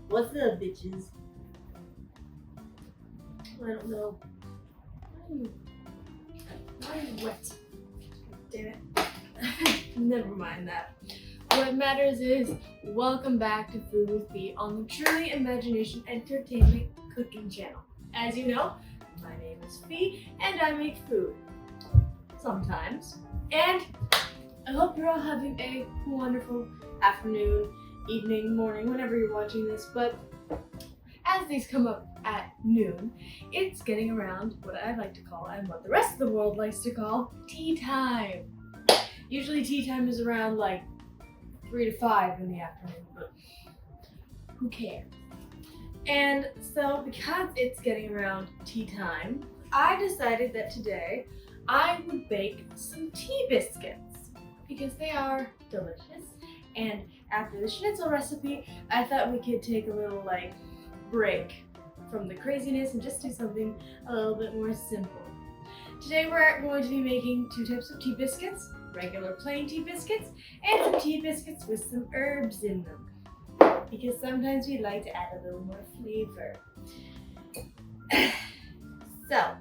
What's up, bitches? I don't know. Why are you wet? Damn it. Never mind that. What matters is, welcome back to Food with Fee on the Truly Imagination Entertainment Cooking Channel. As you know, my name is Fee and I make food. Sometimes. And I hope you're all having a wonderful afternoon, evening, morning, whenever you're watching this. But as these come up at noon, it's getting around what I like to call, and what the rest of the world likes to call, tea time. Usually tea time is around like 3 to 5 in the afternoon, but who cares? And so because it's getting around tea time, I decided that today I would bake some tea biscuits because they are delicious. And after the schnitzel recipe, I thought we could take a little break from the craziness and just do something a little bit more simple. Today we're going to be making 2 types of tea biscuits, regular plain tea biscuits, and some tea biscuits with some herbs in them. Because sometimes we like to add a little more flavor. So,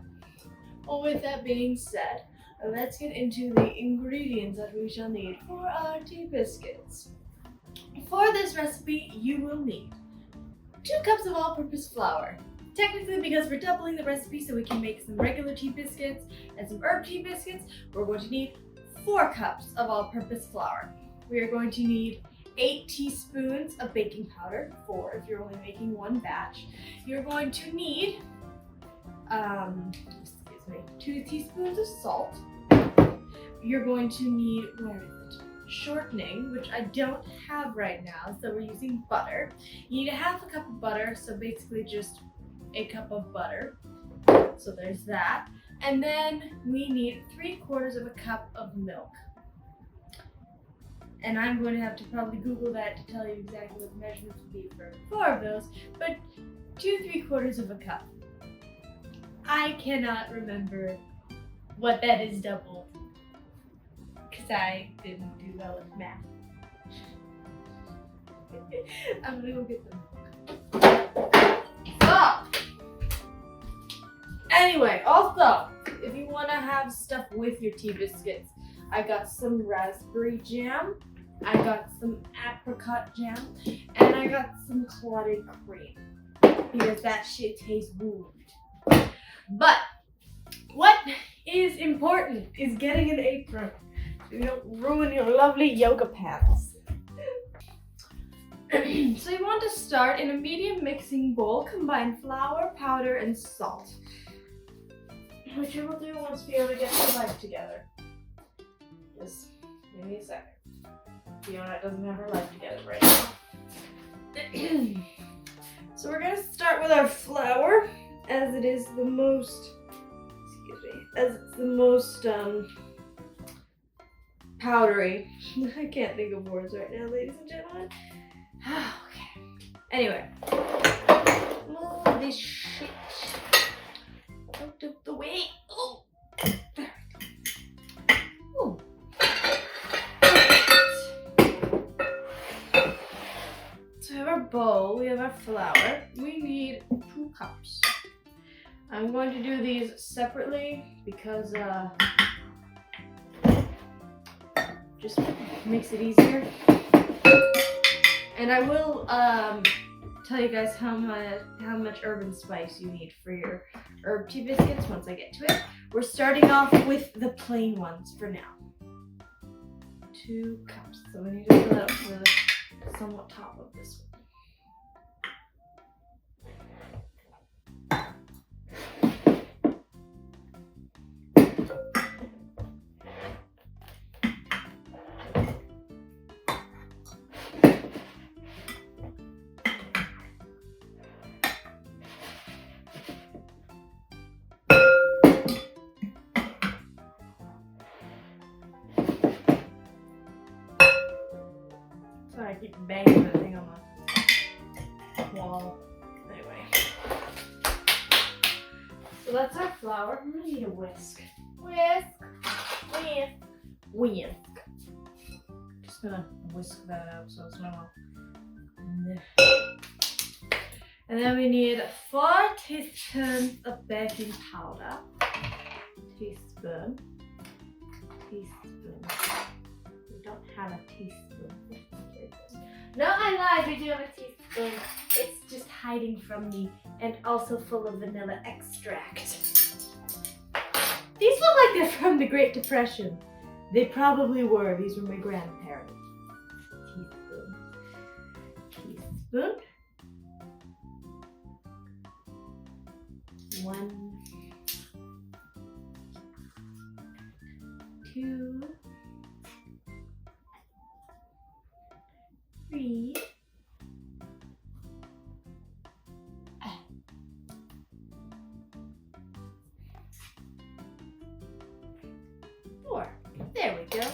with that being said, let's get into the ingredients that we shall need for our tea biscuits. For this recipe, you will need 2 cups of all-purpose flour. Technically, because we're doubling the recipe so we can make some regular tea biscuits and some herb tea biscuits, we're going to need 4 cups of all-purpose flour. We are going to need 8 teaspoons of baking powder, 4 if you're only making 1 batch. You're going to need 2 teaspoons of salt. You're going to need, shortening, which I don't have right now, so we're using butter. You need 1/2 cup of butter, so basically just 1 cup of butter. So there's that. And then we need 3/4 cup of milk. And I'm going to have to probably Google that to tell you exactly what the measurements would be for 4 of those, but 2 3/4 cup. I cannot remember what that is doubled, because I didn't do well with math. I'm gonna go get them. Stop! Anyway, also, if you want to have stuff with your tea biscuits, I got some raspberry jam, I got some apricot jam, and I got some clotted cream, because that shit tastes good. But what is important is getting an apron so you don't ruin your lovely yoga pants. So you want to start in a medium mixing bowl, combine flour, powder, and salt, which you will do once we are able to get your life together. Just give me a second. Fiona doesn't have her life together right now. So we're gonna start with our flour, as it is the most, powdery. I can't think of words right now, ladies and gentlemen. Okay. Anyway, move this shit out of the way. Oh, there we go. Ooh. So we have our bowl, we have our flour. We need 2 cups. I'm going to do these separately because just makes it easier. And I will tell you guys how much herb and spice you need for your herb tea biscuits once I get to it. We're starting off with the plain ones for now. 2 cups. So we need to fill out the somewhat top of this one. Sorry, I keep banging that thing on the wall. Anyway. So that's our flour. I'm gonna need a whisk. Whisk. gonna whisk that out so it's not. And then we need 4 teaspoons of baking powder. Teaspoon. We don't have a teaspoon. No, I lied, we do have a teaspoon. It's just hiding from me and also full of vanilla extract. These look like they're from the Great Depression. They probably were. These were my grandparents. Teaspoon. 1, 2, 3, 4. There we go.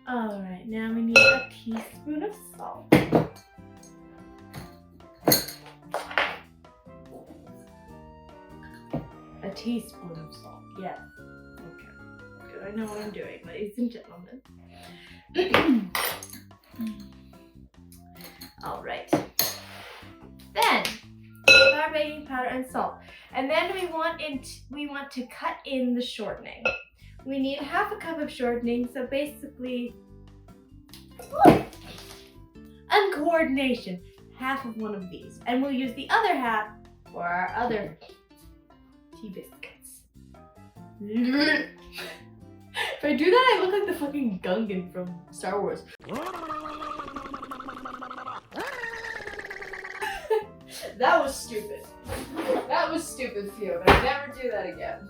Alright, now we need a teaspoon of salt. A teaspoon of salt, yes. Okay, good. I know what I'm doing, ladies and gentlemen. Alright. Then, our baking powder and salt. And then we want to cut in the shortening. We need 1/2 cup of shortening, so basically, uncoordination, 1/2 of one of these. And we'll use the other 1/2 for our other tea biscuits. If I do that, I look like the fucking Gungan from Star Wars. That was stupid. That was stupid, Fiona. Never do that again.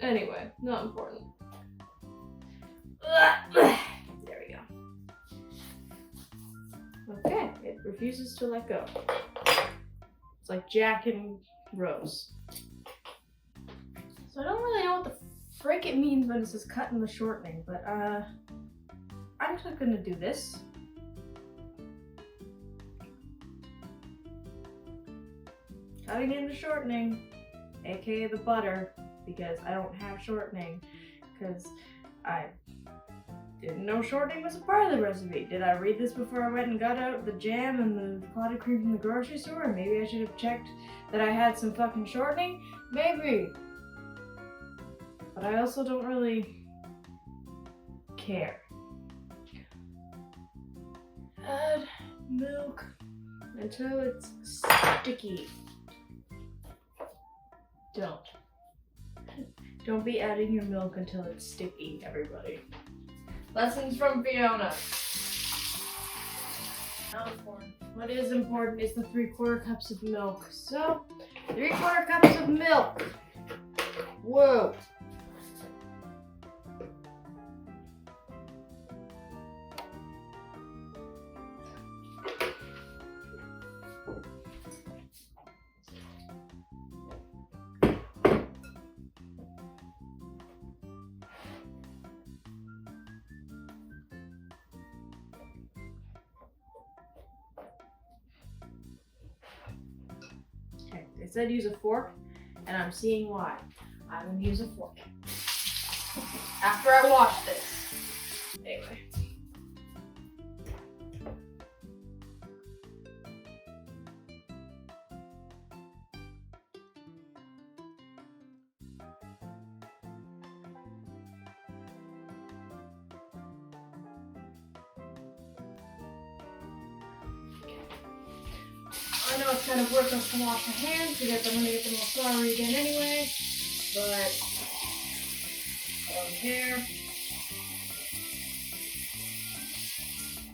Anyway, not important. There we go. Okay, it refuses to let go. It's like Jack and Rose. So I don't really know what the frick it means when it says cut in the shortening, but I'm just gonna do this. Cutting in the shortening, aka the butter, because I don't have shortening, because I didn't know shortening was a part of the recipe. Did I read this before I went and got out the jam and the clotted cream from the grocery store? Maybe I should have checked that I had some fucking shortening? Maybe. But I also don't really care. Add milk until it's sticky. Don't be adding your milk until it's sticky, everybody. Lessons from Fiona. Not important. What is important is the 3/4 cups of milk. So, 3/4 cups of milk. Whoa. Okay, they said use a fork, and I'm seeing why. I'm gonna use a fork. After I wash this. Anyway. I know it's kind of worthless to wash my hands because I'm gonna get them all floury again anyway, but I don't care.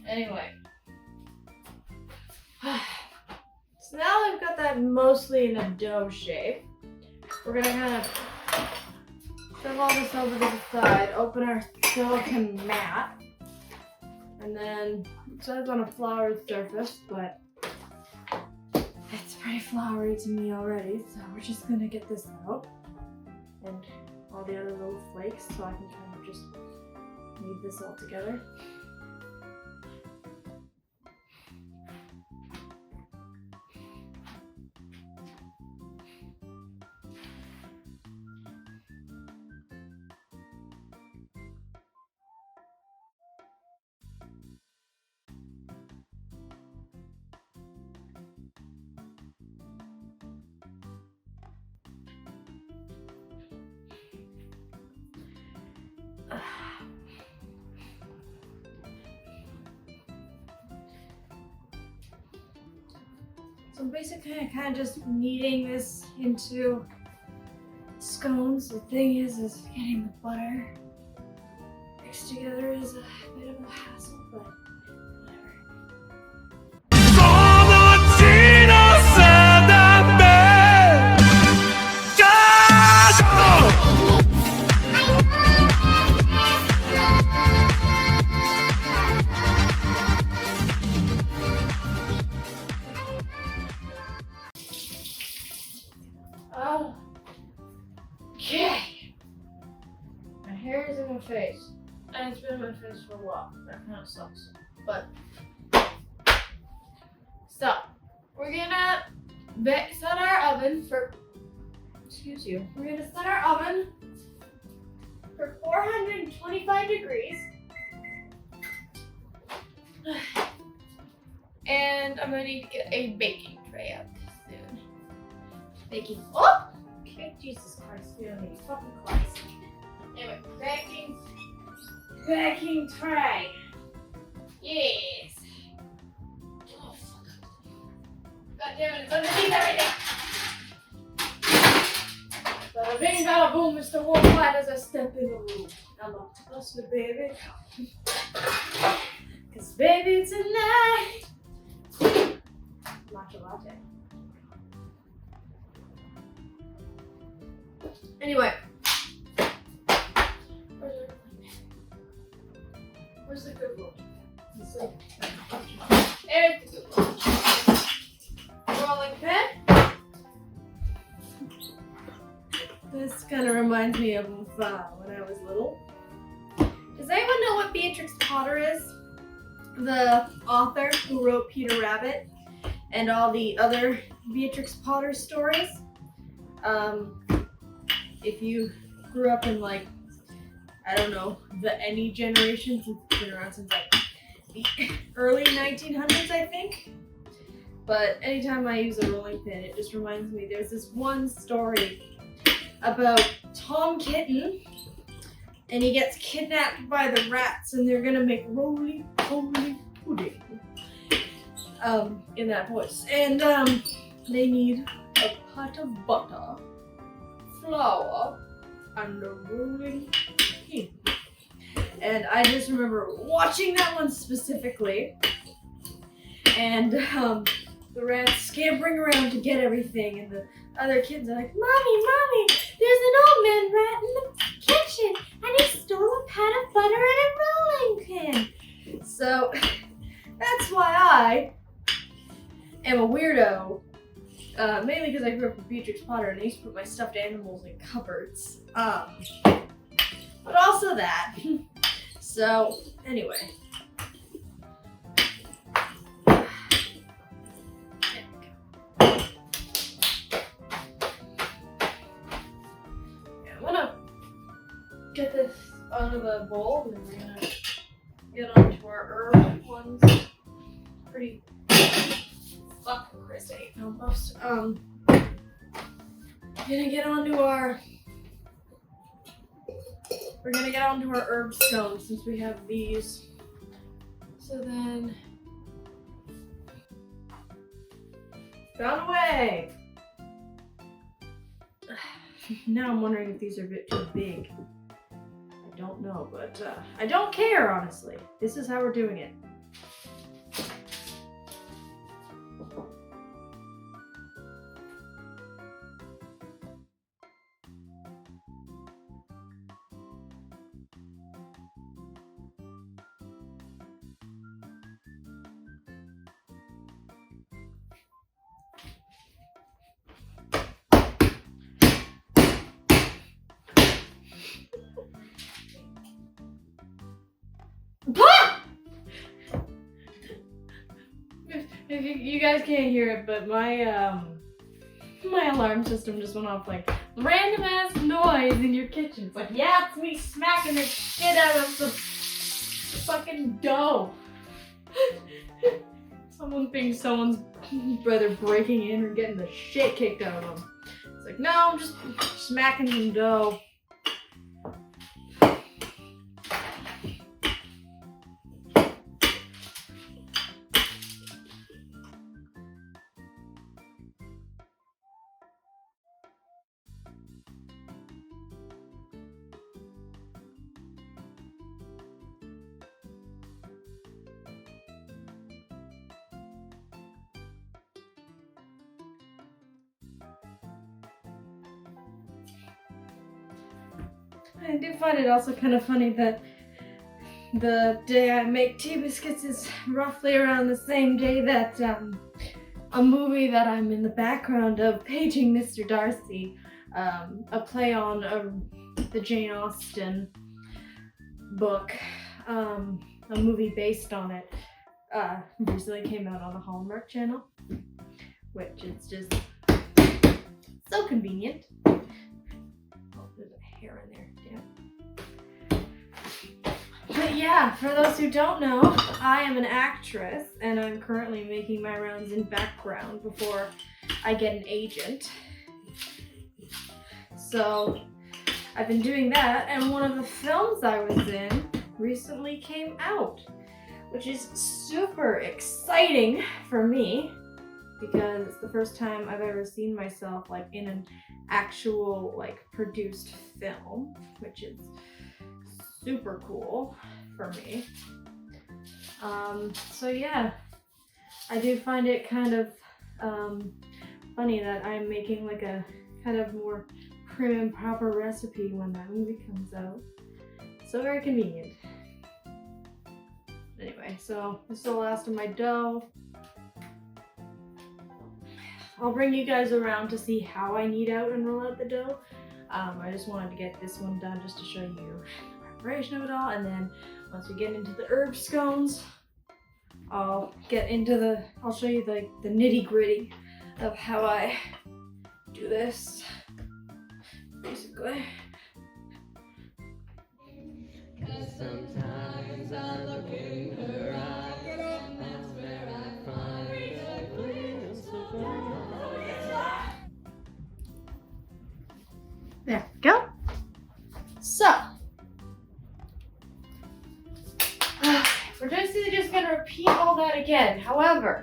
Anyway. So now I've got that mostly in a dough shape. We're gonna kind of shove all this over to the side, open our silicone mat, and then it says on a floured surface, but it's pretty floury to me already, so we're just gonna get this out and all the other little flakes so I can kind of just knead this all together. So I'm basically kind of just kneading this into scones. The thing is getting the butter mixed together is a bit of a hassle, but whatever. Oh, okay. My hair is in my face. And it's been in my face for a while. That kind of sucks. But, so, we're gonna set our oven for, excuse you, we're gonna set our oven for 425 degrees. And I'm gonna need to get a baking tray out soon. Baking, oh! Okay, Jesus Christ, we don't need fucking Christ. Anyway, baking tray. Yes. Oh, fuck. God damn it, it's underneath everything. Bada bing, bada boom, Mr. Worldwide as I step in the room. I'm up to bust with baby. Cause baby tonight. Matcha latte. Anyway. Where's the good one? There's the good one. Rolling pin. This kind of reminds me of when I was little. Does anyone know what Beatrix Potter is? The author who wrote Peter Rabbit and all the other Beatrix Potter stories. If you grew up in like, I don't know, the any generation, since it's been around since like the early 1900s, I think. But anytime I use a rolling pin, it just reminds me, there's this one story about Tom Kitten, and he gets kidnapped by the rats, and they're gonna make roly-poly pudding. In that voice. And they need a pot of butter, flour, and a rolling pin. And I just remember watching that one specifically, and the rats scampering around to get everything, and the other kids are like, Mommy, there's an old man rat in the kitchen, and he stole a pot of butter and a rolling pin. So that's why I am a weirdo, mainly because I grew up with Beatrix Potter and I used to put my stuffed animals in cupboards, but also that. So anyway, I'm gonna get this out of the bowl and then we're gonna get onto our herb ones. Pretty. Fuck, Chris, I ate almost. We're gonna get onto our herb scones since we have these. So then, found a way. Now I'm wondering if these are a bit too big. I don't know, but I don't care, honestly. This is how we're doing it. You guys can't hear it, but my my alarm system just went off like random ass noise in your kitchen. It's like, yeah, it's me smacking the shit out of some fucking dough. Someone thinks someone's brother breaking in or getting the shit kicked out of them. It's like, no, I'm just smacking some dough. I do find it also kind of funny that the day I make tea biscuits is roughly around the same day that a movie that I'm in the background of, Paging Mr. Darcy, a play on the Jane Austen book, a movie based on it, recently came out on the Hallmark Channel, which is just so convenient. Oh, there's a hair in there, damn. But yeah, for those who don't know, I am an actress, and I'm currently making my rounds in background before I get an agent. So I've been doing that, and one of the films I was in recently came out, which is super exciting for me because it's the first time I've ever seen myself like in an actual like produced film, which is super cool for me. So yeah, I do find it kind of funny that I'm making like a kind of more prim and proper recipe when that movie comes out. So very convenient. Anyway, so this is the last of my dough. I'll bring you guys around to see how I knead out and roll out the dough. I just wanted to get this one done just to show you the preparation of it all, and then once we get into the herb scones, I'll show you the nitty gritty of how I do this, basically. Sometimes I look in her eyes, and that's where I find a glimpse of her. There we go. So, we're just going to repeat all that again. However,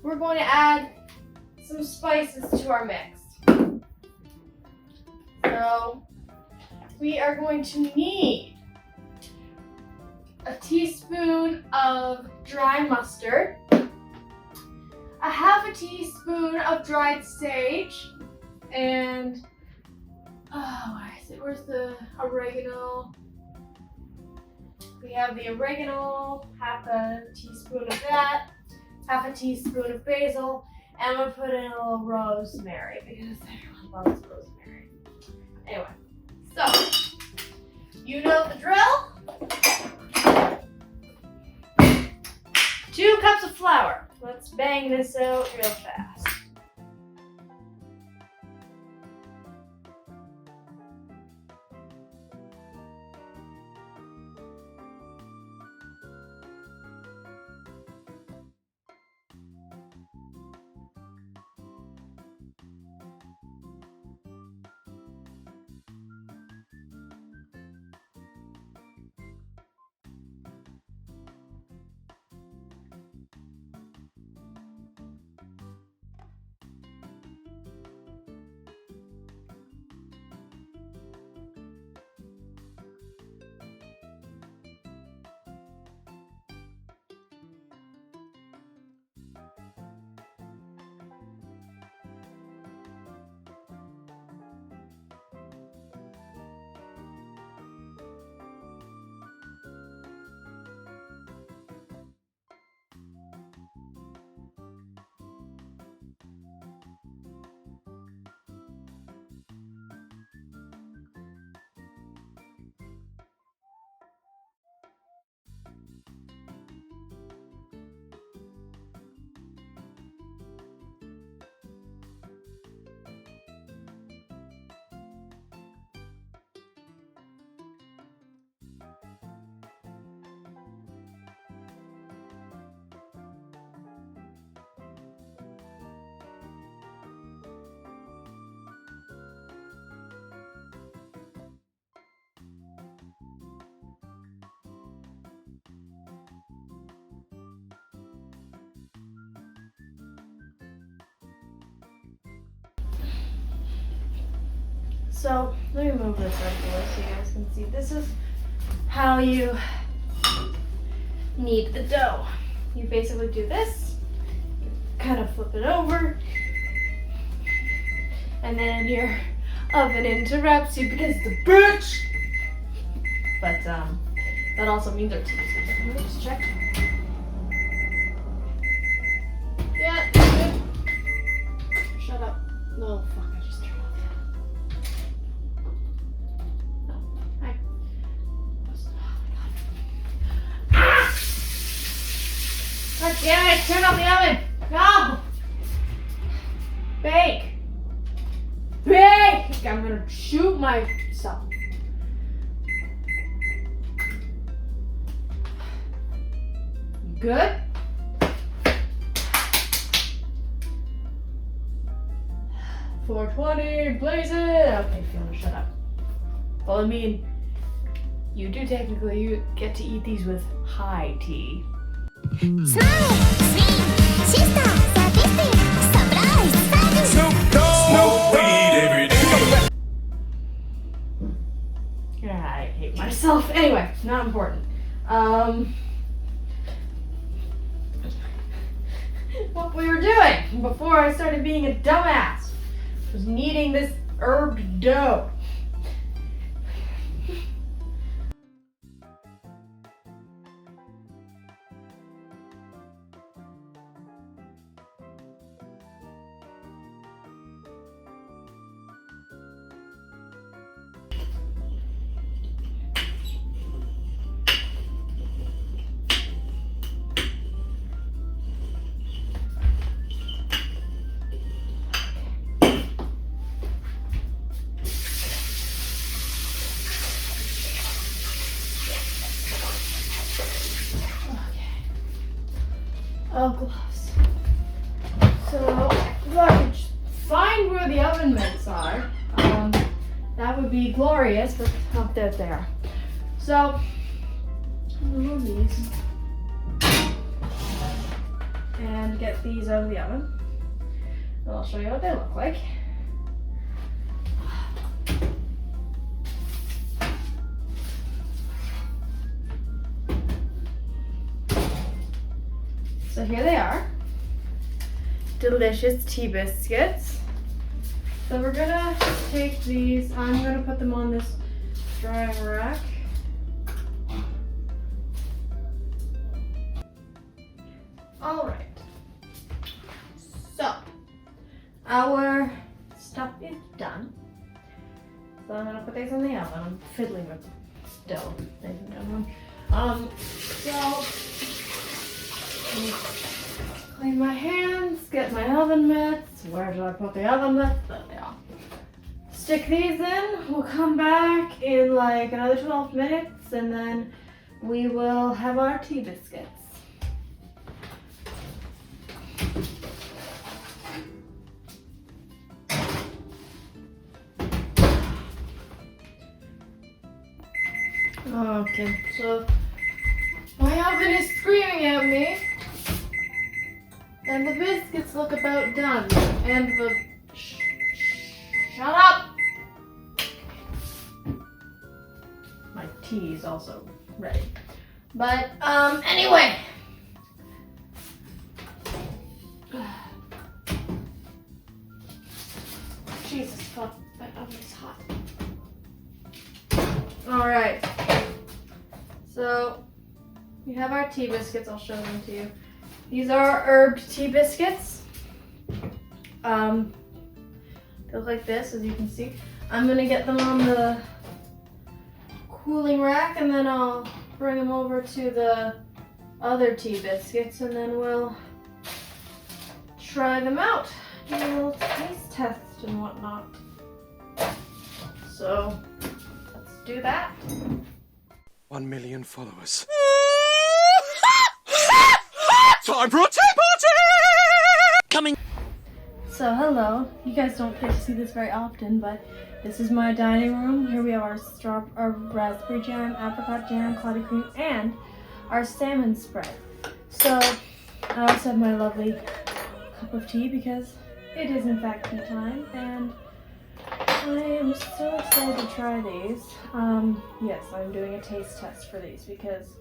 we're going to add some spices to our mix. So, we are going to need a teaspoon of dry mustard, a half a teaspoon of dried sage, and where's the oregano? We have the oregano, half a teaspoon of that, half a teaspoon of basil, and we'll put in a little rosemary because everyone loves rosemary. Anyway, so you know the drill. 2 cups of flour. Let's bang this out real fast. So let me move this up a little so you guys can see. This is how you knead the dough. You basically do this, kind of flip it over, and then you're oven interrupts you because the bitch. But that also means our tea's good. Let me just check. Yeah, good. Shut up. No, fuck, I just turned off. No, hi. Oh my god. Ah! God damn it, turn off the oven! No! Bake! Bake! I'm gonna shoot myself. You good? $4.20, blaze it! Okay, Fiona, shut up. Well, I mean, you do technically you get to eat these with high tea. Smile, swing, sister, statistic, surprise, sudden. Smoke weed every day. Yeah, I hate myself. Anyway, not important. What we were doing before I started being a dumbass was kneading this herb dough. Oh, gloves. So, if I could find where the oven mitts are, that would be glorious, but not that they are. So, I'm gonna remove these and get these out of the oven. And I'll show you what they look like. So here they are, delicious tea biscuits. So we're gonna take these, I'm gonna put them on this drying rack. All right, so our stuff is done. So I'm gonna put these in the oven. I'm fiddling with still, ladies and gentlemen. So clean my hands, get my oven mitts. Where did I put the oven mitts? There they are. Stick these in. We'll come back in like another 12 minutes and then we will have our tea biscuits. Okay, so my oven is screaming at me. And the biscuits look about done. And the... Shut up! My tea is also ready. But, anyway. Jesus, fuck. My oven is hot. Alright. So, we have our tea biscuits. I'll show them to you. These are herbed tea biscuits. They look like this, as you can see. I'm gonna get them on the cooling rack and then I'll bring them over to the other tea biscuits and then we'll try them out. Do a little taste test and whatnot. So, let's do that. 1 million followers. Time for a tea party! Coming. So hello, you guys don't get to see this very often, but this is my dining room. Here we have our raspberry jam, apricot jam, cloudy cream, and our salmon spread. So I also have my lovely cup of tea because it is in fact tea time, and I am so excited to try these. Yes, I'm doing a taste test for these because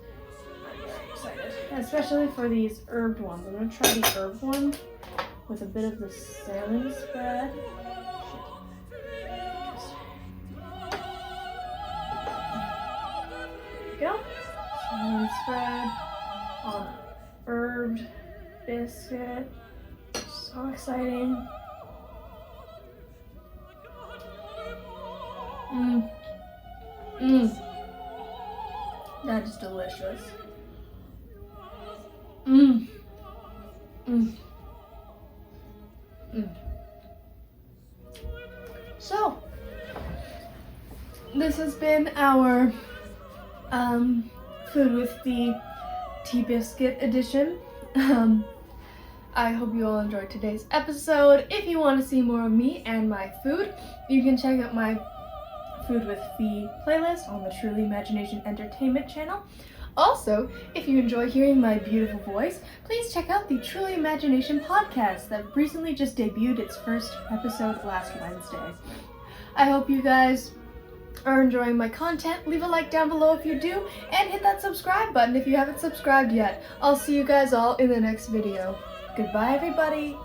I'm very excited, especially for these herbed ones. I'm gonna try the herbed one with a bit of the salmon spread. cinnamon spread on herbed biscuit. So exciting. That is delicious. So, this has been our food with the tea biscuit edition. I hope you all enjoyed today's episode. If you want to see more of me and my food, you can check out my Food with Fee playlist on the Truly Imagination Entertainment channel. Also, if you enjoy hearing my beautiful voice, please check out the Truly Imagination podcast that recently just debuted its first episode last Wednesday. I hope you guys are enjoying my content. Leave a like down below if you do, and hit that subscribe button if you haven't subscribed yet. I'll see you guys all in the next video. Goodbye, everybody!